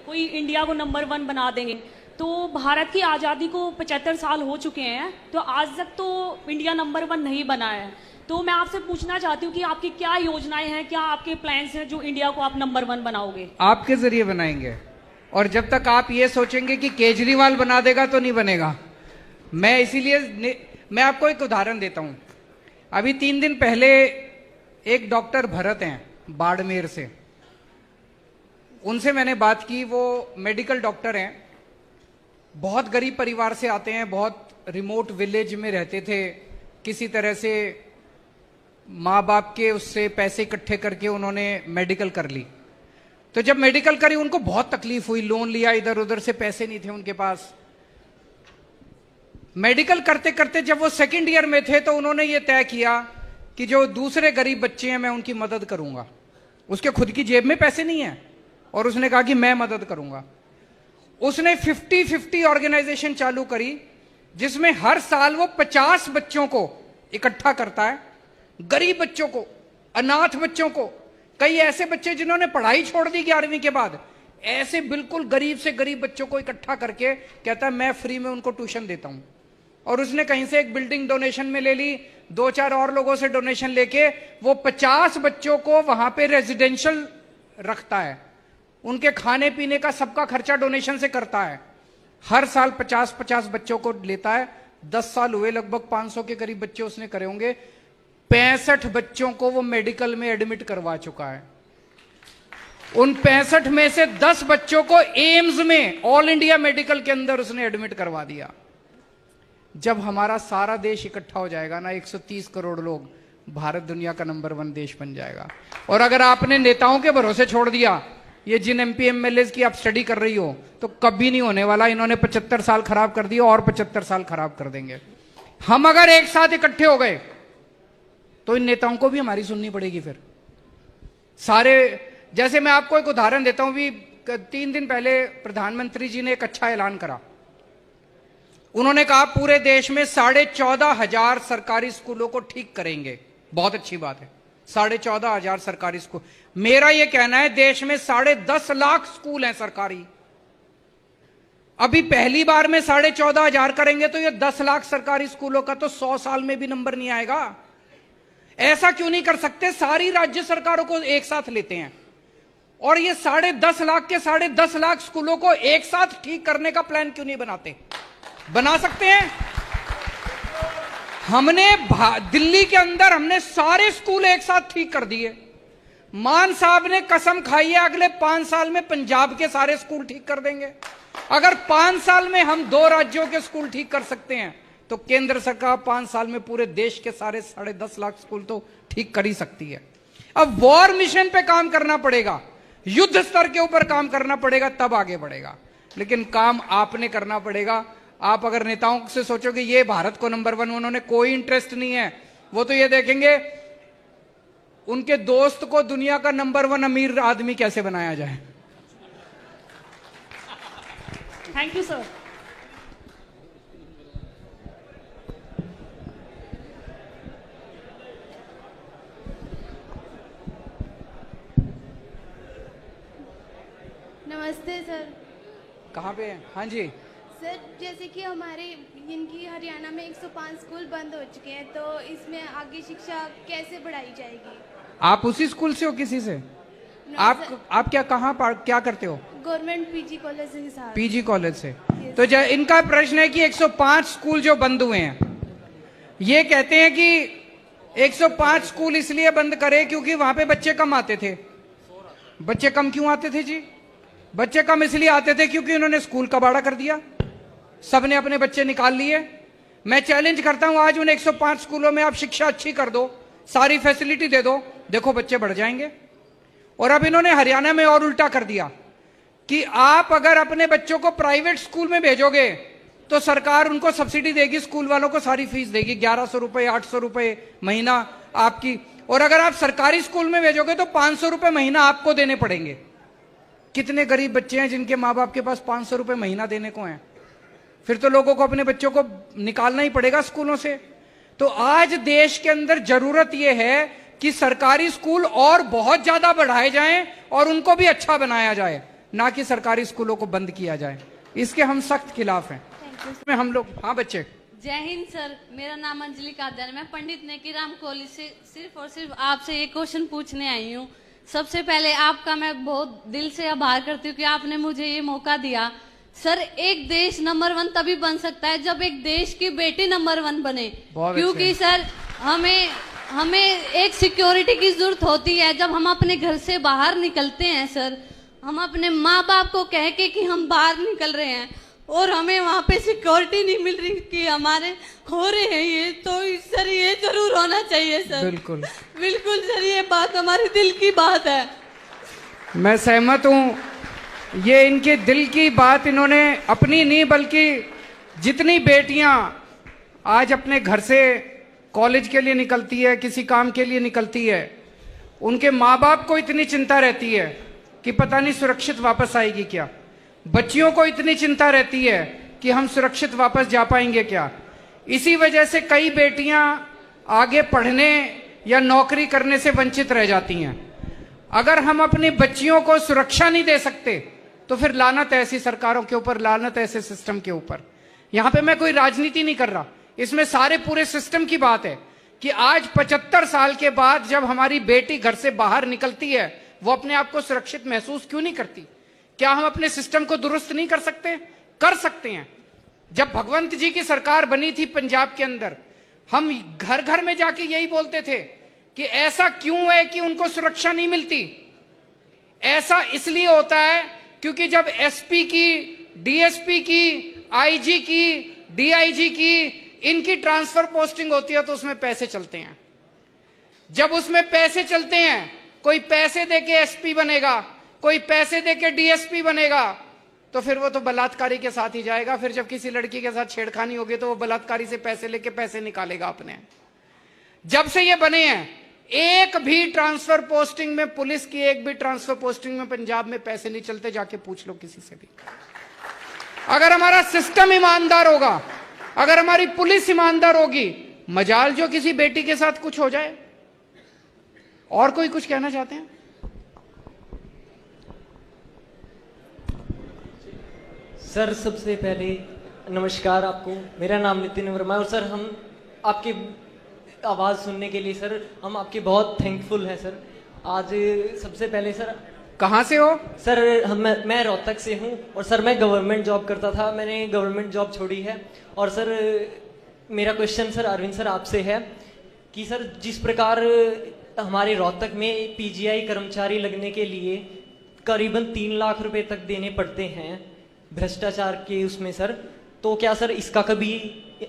कोई इंडिया को नंबर 1 बना देंगे। तो भारत की आज़ादी को 75 साल हो चुके हैं, तो आज तक तो इंडिया नंबर 1 नहीं बना है। तो मैं आपसे पूछना चाहती हूँ कि आपकी क्या योजनाएं हैं, क्या आपके प्लान्स हैं जो इंडिया को आप नंबर 1 बनाओगे? आपके जरिए बनाएंगे, और जब तक आप ये सोचेंगे कि केजरीवाल बना देगा तो नहीं बनेगा। मैं इसीलिए मैं आपको एक उदाहरण देता हूं। अभी 3 दिन पहले एक डॉक्टर भरत हैं बाड़मेर से, उनसे मैंने बात की। वो मेडिकल डॉक्टर हैं, बहुत गरीब परिवार से आते हैं, बहुत रिमोट विलेज में रहते थे। किसी तरह से माँ बाप के उससे पैसे इकट्ठे करके उन्होंने मेडिकल कर ली। तो जब मेडिकल करी उनको बहुत तकलीफ हुई, लोन लिया, इधर उधर से पैसे नहीं थे उनके पास। मेडिकल करते करते जब वो 2nd ईयर में थे तो उन्होंने ये तय किया कि जो दूसरे गरीब बच्चे हैं मैं उनकी मदद करूंगा। उसके खुद की जेब में पैसे नहीं है और उसने कहा कि मैं मदद करूंगा। उसने 50-50 ऑर्गेनाइजेशन चालू करी, जिसमें हर साल वो 50 बच्चों को इकट्ठा करता है, गरीब बच्चों को, अनाथ बच्चों को, कई ऐसे बच्चे जिन्होंने पढ़ाई छोड़ दी 11वीं के बाद, ऐसे बिल्कुल गरीब से गरीब बच्चों को इकट्ठा करके कहता है मैं फ्री में उनको ट्यूशन देता हूं। और उसने कहीं से एक बिल्डिंग डोनेशन में ले ली, 2-4 और लोगों से डोनेशन लेके वो 50 बच्चों को वहां पे रेजिडेंशियल रखता है। उनके खाने पीने का सबका खर्चा डोनेशन से करता है। हर साल 50-50 बच्चों को लेता है। 10 साल हुए, लगभग 500 के करीब बच्चे उसने करे होंगे। 65 बच्चों को वो मेडिकल में एडमिट करवा चुका है। उन 65 में से 10 बच्चों को एम्स में, ऑल इंडिया मेडिकल के अंदर उसने एडमिट करवा दिया। जब हमारा सारा देश इकट्ठा हो जाएगा ना, 130 करोड़ लोग, भारत दुनिया का नंबर 1 देश बन जाएगा। और अगर आपने नेताओं के भरोसे छोड़ दिया, ये जिन MP MLAs की आप स्टडी कर रही हो, तो कभी नहीं होने वाला। इन्होंने 75 साल खराब कर दिए और 75 साल खराब कर देंगे। हम अगर एक साथ इकट्ठे हो गए तो इन नेताओं को भी हमारी सुननी पड़ेगी। फिर सारे, जैसे मैं आपको एक उदाहरण देता हूं। भी 3 दिन पहले प्रधानमंत्री जी ने एक अच्छा ऐलान करा। उन्होंने कहा पूरे देश में 14,500 सरकारी स्कूलों को ठीक करेंगे। बहुत अच्छी बात है, 14,500 सरकारी स्कूल। मेरा यह कहना है देश में 10.5 लाख स्कूल हैं सरकारी। अभी पहली बार में 14,500 करेंगे तो ये 10 लाख सरकारी स्कूलों का तो 100 साल में भी नंबर नहीं आएगा। ऐसा क्यों नहीं कर सकते? सारी राज्य सरकारों को एक साथ लेते हैं और ये 10.5 लाख के 10.5 लाख स्कूलों को एक साथ ठीक करने का प्लान क्यों नहीं बनाते? बना सकते हैं। हमने दिल्ली के अंदर हमने सारे स्कूल एक साथ ठीक कर दिए। मान साहब ने कसम खाई है अगले 5 साल में पंजाब के सारे स्कूल ठीक कर देंगे। अगर 5 साल में हम 2 राज्यों के स्कूल ठीक कर सकते हैं तो केंद्र सरकार 5 साल में पूरे देश के सारे 10.5 लाख स्कूल तो ठीक कर ही सकती है। अब वॉर मिशन पे काम करना पड़ेगा, युद्ध स्तर के ऊपर काम करना पड़ेगा, तब आगे बढ़ेगा। लेकिन काम आपने करना पड़ेगा। आप अगर नेताओं से सोचोगे ये भारत को नंबर 1, उन्होंने कोई इंटरेस्ट नहीं है। वो तो ये देखेंगे उनके दोस्त को दुनिया का नंबर 1 अमीर आदमी कैसे बनाया जाए। Thank you sir. नमस्ते सर। कहाँ पे हैं? हाँ जी सर, जैसे कि हमारे इनकी हरियाणा में 105 स्कूल बंद हो चुके हैं, तो इसमें आगे शिक्षा कैसे बढ़ाई जाएगी? आप उसी स्कूल से हो किसी से? आप क्या क्या करते हो? गवर्नमेंट PG कॉलेज से सर। PG कॉलेज से। तो इनका प्रश्न है कि 105 स्कूल जो बंद हुए हैं, ये कहते हैं कि 105 स्कूल इसलिए बंद करे क्योंकि वहां पे बच्चे कम आते थे। बच्चे कम क्यों आते थे जी? बच्चे कम इसलिए आते थे क्योंकि उन्होंने स्कूल कबाड़ा कर दिया, सबने अपने बच्चे निकाल लिए। मैं चैलेंज करता हूं आज उन 105 स्कूलों में आप शिक्षा अच्छी कर दो, सारी फैसिलिटी दे दो, देखो बच्चे बढ़ जाएंगे। और अब इन्होंने हरियाणा में और उल्टा कर दिया कि आप अगर अपने बच्चों को प्राइवेट स्कूल में भेजोगे तो सरकार उनको सब्सिडी देगी, स्कूल वालों को सारी फीस देगी, 1100 रुपए 800 रुपए महीना आपकी। और अगर आप सरकारी स्कूल में भेजोगे तो 500 रुपए महीना आपको देने पड़ेंगे। कितने गरीब बच्चे हैं जिनके माँ बाप के पास 500 रुपए महीना देने को हैं? फिर तो लोगों को अपने बच्चों को निकालना ही पड़ेगा स्कूलों से। तो आज देश के अंदर जरूरत यह है कि सरकारी स्कूल और बहुत ज्यादा बढ़ाए जाएं और उनको भी अच्छा बनाया जाए। ना कि सरकारी स्कूलों को बंद किया जाए। इसके हम सख्त खिलाफ हैं। इसमें हम लोग, हाँ बच्चे। जय हिंद सर, मेरा नाम अंजलि कादर है। मैं पंडित नेकीराम कॉलेज से सिर्फ और सिर्फ आपसे एक क्वेश्चन पूछने आई हूँ। सबसे पहले आपका मैं बहुत दिल से आभार करती हूँ कि आपने मुझे ये मौका दिया। सर, एक देश नंबर 1 तभी बन सकता है जब एक देश की बेटी नंबर 1 बने, क्योंकि सर हमें एक सिक्योरिटी की जरूरत होती है। जब हम अपने घर से बाहर निकलते हैं सर, हम अपने माँ बाप को कह के कि हम बाहर निकल रहे हैं और हमें वहाँ पे सिक्योरिटी नहीं मिल रही कि हमारे हो रहे हैं ये, तो सर ये जरूर होना चाहिए सर। बिल्कुल बिल्कुल सर, ये बात हमारे दिल की बात है। मैं सहमत हूं। ये इनके दिल की बात इन्होंने अपनी नहीं, बल्कि जितनी बेटियां आज अपने घर से कॉलेज के लिए निकलती है, किसी काम के लिए निकलती है, उनके माँ बाप को इतनी चिंता रहती है कि पता नहीं सुरक्षित वापस आएगी क्या। बच्चियों को इतनी चिंता रहती है कि हम सुरक्षित वापस जा पाएंगे क्या। इसी वजह से कई बेटियां आगे पढ़ने या नौकरी करने से वंचित रह जाती हैं। अगर हम अपनी बच्चियों को सुरक्षा नहीं दे सकते तो फिर लानत है ऐसी सरकारों के ऊपर, लानत है ऐसे सिस्टम के ऊपर। यहां पे मैं कोई राजनीति नहीं कर रहा, इसमें सारे पूरे सिस्टम की बात है कि आज 75 साल के बाद जब हमारी बेटी घर से बाहर निकलती है, वो अपने आप को सुरक्षित महसूस क्यों नहीं करती। क्या हम अपने सिस्टम को दुरुस्त नहीं कर सकते? कर सकते हैं। जब भगवंत जी की सरकार बनी थी पंजाब के अंदर, हम घर घर में जाके यही बोलते थे कि ऐसा क्यों है कि उनको सुरक्षा नहीं मिलती। ऐसा इसलिए होता है क्योंकि जब एसपी की, डीएसपी की, आईजी की, डीआईजी की, इनकी ट्रांसफर पोस्टिंग होती है तो उसमें पैसे चलते हैं। जब उसमें पैसे चलते हैं, कोई पैसे देके एसपी बनेगा, कोई पैसे देके डीएसपी बनेगा, तो फिर वो तो बलात्कारी के साथ ही जाएगा। फिर जब किसी लड़की के साथ छेड़खानी होगी तो वो बलात्कारी से पैसे लेके पैसे निकालेगा अपने। जब से ये बने हैं, एक भी ट्रांसफर पोस्टिंग में, पुलिस की एक भी ट्रांसफर पोस्टिंग में पंजाब में पैसे नहीं चलते। जाके पूछ लो किसी से भी। अगर हमारा सिस्टम ईमानदार होगा, अगर हमारी पुलिस ईमानदार होगी, मजाल जो किसी बेटी के साथ कुछ हो जाए। और कोई कुछ कहना चाहते हैं? सर, सबसे पहले नमस्कार आपको। मेरा नाम नितिन वर्मा है और सर हम आपकी आवाज़ सुनने के लिए सर हम आपके बहुत थैंकफुल हैं सर। आज सबसे पहले सर, कहाँ से हो? सर मैं रोहतक से हूँ और सर मैं गवर्नमेंट जॉब करता था, मैंने गवर्नमेंट जॉब छोड़ी है। और सर मेरा क्वेश्चन सर अरविंद सर आपसे है कि सर जिस प्रकार हमारे रोहतक में पीजीआई कर्मचारी लगने के लिए करीबन 3 लाख रुपए तक देने पड़ते हैं भ्रष्टाचार के उसमें सर, तो क्या सर इसका कभी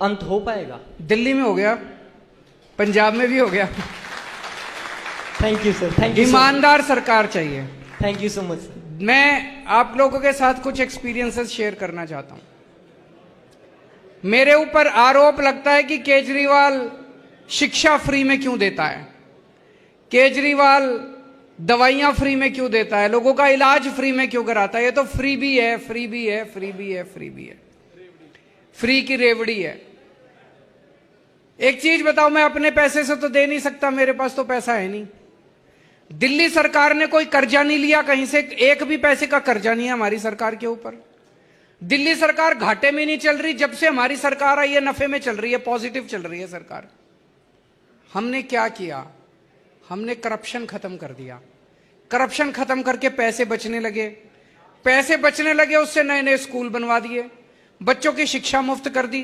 अंत हो पाएगा? दिल्ली में हो गया, पंजाब में भी हो गया। Thank you sir, thank you. ईमानदार सरकार चाहिए। Thank you so much. मैं आप लोगों के साथ कुछ एक्सपीरियंसेस शेयर करना चाहता हूं। मेरे ऊपर आरोप लगता है कि केजरीवाल शिक्षा फ्री में क्यों देता है, केजरीवाल दवाइयां फ्री में क्यों देता है, लोगों का इलाज फ्री में क्यों कराता है। ये तो फ्री भी है, फ्री भी है, फ्री भी है, फ्री भी है, फ्री की रेवड़ी है। एक चीज बताओ, मैं अपने पैसे से तो दे नहीं सकता, मेरे पास तो पैसा है नहीं। दिल्ली सरकार ने कोई कर्जा नहीं लिया कहीं से, एक भी पैसे का कर्जा नहीं है हमारी सरकार के ऊपर। दिल्ली सरकार घाटे में नहीं चल रही, जब से हमारी सरकार आई है नफे में चल रही है, पॉजिटिव चल रही है सरकार। हमने क्या किया? हमने करप्शन खत्म कर दिया। करप्शन खत्म करके पैसे बचने लगे, पैसे बचने लगे, उससे नए नए स्कूल बनवा दिए, बच्चों की शिक्षा मुफ्त कर दी,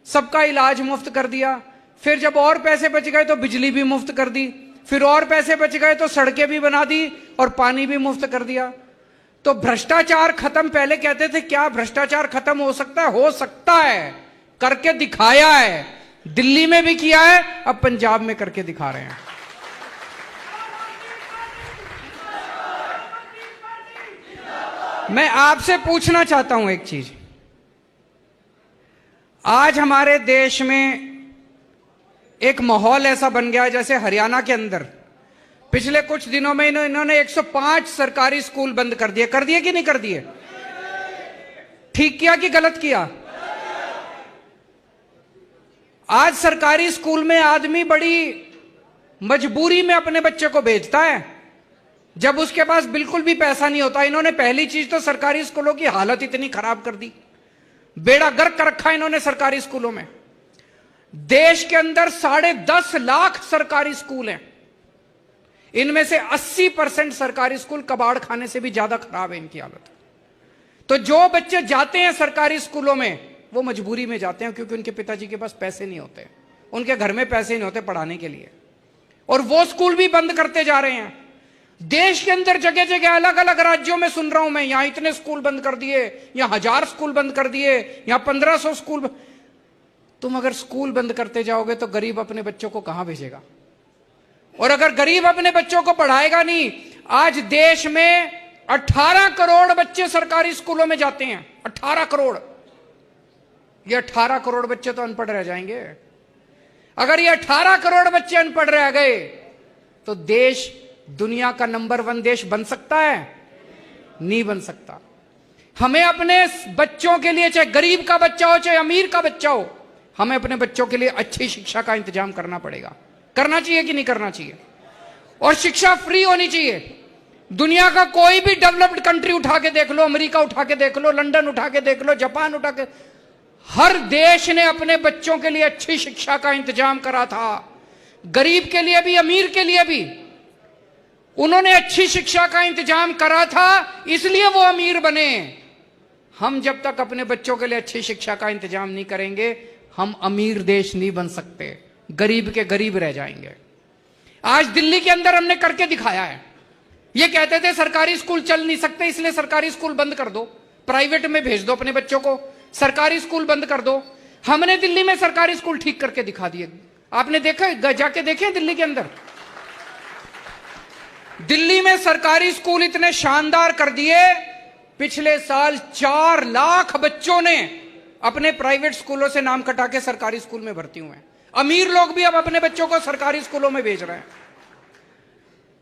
सबका इलाज मुफ्त कर दिया। फिर जब और पैसे बच गए तो बिजली भी मुफ्त कर दी, फिर और पैसे बच गए तो सड़कें भी बना दी और पानी भी मुफ्त कर दिया। तो भ्रष्टाचार खत्म, पहले कहते थे क्या भ्रष्टाचार खत्म हो सकता है? हो सकता है, करके दिखाया है। दिल्ली में भी किया है, अब पंजाब में करके दिखा रहे हैं। मैं आपसे पूछना चाहता हूं एक चीज। आज हमारे देश में एक माहौल ऐसा बन गया जैसे हरियाणा के अंदर पिछले कुछ दिनों में इन्होंने 105 सरकारी स्कूल बंद कर दिए। कर दिए कि नहीं कर दिए? ठीक किया कि गलत किया? आज सरकारी स्कूल में आदमी बड़ी मजबूरी में अपने बच्चे को भेजता है। जब उसके पास बिल्कुल भी पैसा नहीं होता, इन्होंने पहली चीज तो सरकारी स्कूलों की हालत इतनी खराब कर दी, बेड़ा गर्क कर रखा इन्होंने सरकारी स्कूलों में। देश के अंदर 10.5 लाख सरकारी स्कूल हैं, इनमें से 80% सरकारी स्कूल कबाड़ खाने से भी ज्यादा खराब है इनकी हालत। तो जो बच्चे जाते हैं सरकारी स्कूलों में वो मजबूरी में जाते हैं, क्योंकि उनके पिताजी के पास पैसे नहीं होते, उनके घर में पैसे नहीं होते पढ़ाने के लिए, और वो स्कूल भी बंद करते जा रहे हैं। देश के अंदर जगह जगह अलग अलग राज्यों में सुन रहा हूं मैं, यहां इतने स्कूल बंद कर दिए, यहां 1000 स्कूल बंद कर दिए, यहां 1500 स्कूल। तुम अगर स्कूल बंद करते जाओगे तो गरीब अपने बच्चों को कहां भेजेगा? और अगर गरीब अपने बच्चों को पढ़ाएगा नहीं, आज देश में 18 करोड़ बच्चे सरकारी स्कूलों में जाते हैं, 18 करोड़। ये 18 करोड़ बच्चे तो अनपढ़ रह जाएंगे। अगर ये 18 करोड़ बच्चे अनपढ़ रह गए तो देश दुनिया का नंबर 1 देश बन सकता है? नहीं बन सकता। हमें अपने बच्चों के लिए, चाहे गरीब का बच्चा हो चाहे अमीर का बच्चा हो, हमें अपने बच्चों के लिए अच्छी शिक्षा का इंतजाम करना पड़ेगा। करना चाहिए कि नहीं करना चाहिए? और शिक्षा फ्री होनी चाहिए। दुनिया का कोई भी डेवलप्ड कंट्री उठा के देख लो, अमेरिका उठा के देख लो, लंदन उठा के देख लो, जापान उठा के, हर देश ने अपने बच्चों के लिए अच्छी शिक्षा का इंतजाम करा था। गरीब के लिए भी अमीर के लिए भी उन्होंने अच्छी शिक्षा का इंतजाम करा था, इसलिए वो अमीर बने। हम जब तक अपने बच्चों के लिए अच्छी शिक्षा का इंतजाम नहीं करेंगे, हम अमीर देश नहीं बन सकते, गरीब के गरीब रह जाएंगे। आज दिल्ली के अंदर हमने करके दिखाया है। ये कहते थे सरकारी स्कूल चल नहीं सकते, इसलिए सरकारी स्कूल बंद कर दो, प्राइवेट में भेज दो अपने बच्चों को, सरकारी स्कूल बंद कर दो। हमने दिल्ली में सरकारी स्कूल ठीक करके दिखा दिए। आपने देखा, जाके देखे दिल्ली के अंदर? दिल्ली में सरकारी स्कूल इतने शानदार कर दिए, पिछले साल 4 लाख बच्चों ने अपने प्राइवेट स्कूलों से नाम कटा के सरकारी स्कूल में भर्ती हुए हैं। अमीर लोग भी अब अपने बच्चों को सरकारी स्कूलों में भेज रहे हैं।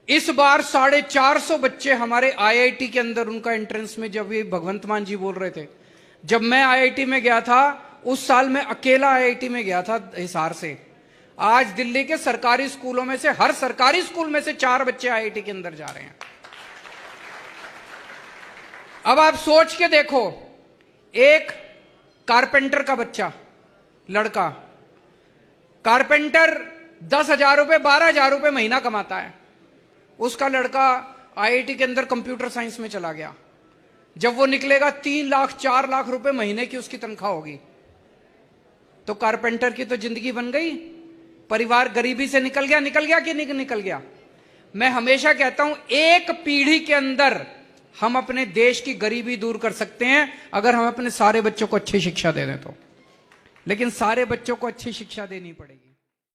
इस बार 450 बच्चे हमारे आईआईटी के अंदर, उनका एंट्रेंस में, जब ये भगवंत मान जी बोल रहे थे, जब मैं आईआईटी में गया था उस साल मैं अकेला आईआईटी में गया था हिसार से। आज दिल्ली के सरकारी स्कूलों में से, हर सरकारी स्कूल में से 4 बच्चे आईआईटी के अंदर जा रहे हैं। अब आप सोच के देखो, एक कारपेंटर का बच्चा, लड़का, कारपेंटर 10,000 रुपए 12,000 रुपए महीना कमाता है। उसका लड़का आईआईटी के अंदर कंप्यूटर साइंस में चला गया। जब वो निकलेगा 3 लाख 4 लाख रुपए महीने की उसकी तनख्वाह होगी। तो कारपेंटर की तो जिंदगी बन गई, परिवार गरीबी से निकल गया कि नहीं निकल गया? मैं हमेशा कहता हूं, एक पीढ़ी के अंदर हम अपने देश की गरीबी दूर कर सकते हैं अगर हम अपने सारे बच्चों को अच्छी शिक्षा दे दें तो। लेकिन सारे बच्चों को अच्छी शिक्षा देनी पड़ेगी।